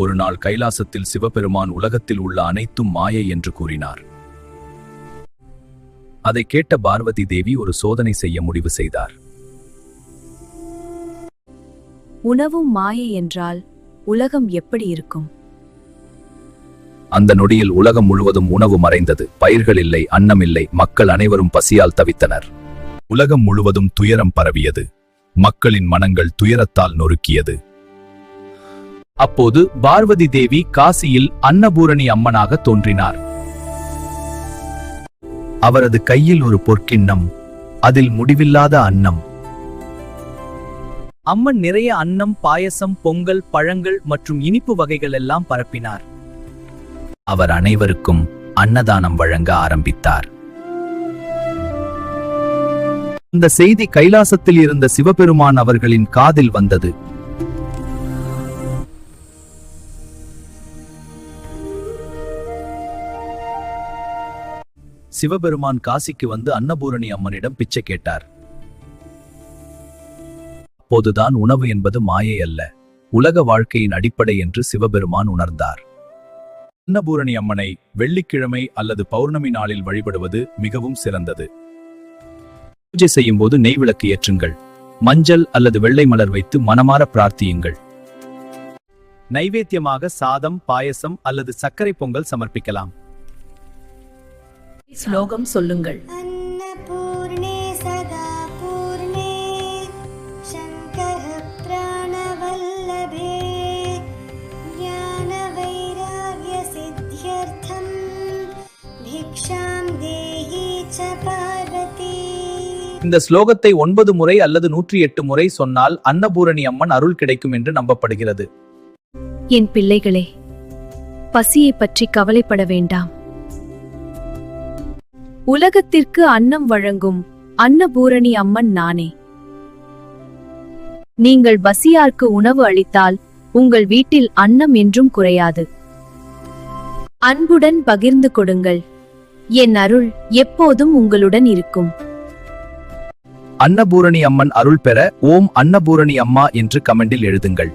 ஒரு நாள் கைலாசத்தில் சிவபெருமான் உலகத்தில் உள்ள அனைத்தும் மாயை என்று கூறினார். அதை கேட்ட பார்வதி தேவி ஒரு சோதனை செய்ய முடிவு செய்தார். உணவும் மாயை என்றால் உலகம் எப்படி இருக்கும்? அந்த நொடியில் உலகம் முழுவதும் உணவு மறைந்தது. பயிர்கள் இல்லை, அன்னம் இல்லை. மக்கள் அனைவரும் பசியால் தவித்தனர். உலகம் முழுவதும் துயரம் பரவியது. மக்களின் மனங்கள் துயரத்தால் நொறுக்கியது. அப்போது பார்வதி தேவி காசியில் அன்னபூரணி அம்மனாக தோன்றினார். அவரது கையில் ஒரு பொற்கிண்ணம், அதில் முடிவில்லாத அன்னம். அம்மன் நிறைய அன்னம், பாயசம், பொங்கல், பழங்கள் மற்றும் இனிப்பு வகைகள் எல்லாம் பரப்பினார். அவர் அனைவருக்கும் அன்னதானம் வழங்க ஆரம்பித்தார். இந்த செய்தி கைலாசத்தில் இருந்த சிவபெருமான் அவர்களின் காதில் வந்தது. சிவபெருமான் காசிக்கு வந்து அன்னபூரணி அம்மனிடம் பிச்சை கேட்டார். அப்போதுதான் உணவு என்பது மாயை அல்ல, உலக வாழ்க்கையின் அடிப்படை என்று சிவபெருமான் உணர்ந்தார். அன்னபூரணி அம்மனை வெள்ளிக்கிழமை அல்லது பௌர்ணமி நாளில் வழிபடுவது மிகவும் சிறந்தது. பூஜை செய்யும் போது நெய் விளக்கு ஏற்றுங்கள். மஞ்சள் அல்லது வெள்ளை மலர் வைத்து மனமார பிரார்த்தியுங்கள். நைவேத்தியமாக சாதம், பாயசம் அல்லது சர்க்கரை பொங்கல் சமர்ப்பிக்கலாம். ஸ்லோகம் சொல்லுங்கள். अन्नपूर्णे सदा पूर्णे शङ्कर प्राणवल्लभे ज्ञानवैराग्यसिद्ध्यर्थं भिक्षां देहि च पार्वती. இந்த ஸ்லோகத்தை 9 முறை அல்லது 108 முறை சொன்னால் அன்னபூரணி அம்மன் அருள் கிடைக்கும் என்று நம்பப்படுகிறது. என் பிள்ளைகளே, பசியை பற்றி கவலைப்பட வேண்டாம். உலகத்திற்கு அன்னம் வழங்கும் அன்னபூரணி அம்மன் நானே. நீங்கள் பசியார்க்கு உணவு அளித்தால் உங்கள் வீட்டில் அன்னம் என்றும் குறையாது. அன்புடன் பகிர்ந்து கொடுங்கள். என் அருள் எப்போதும் உங்களுடன் இருக்கும். அன்னபூரணி அம்மன் அருள் பெற ஓம் அன்னபூரணி அம்மா என்று கமெண்டில் எழுதுங்கள்.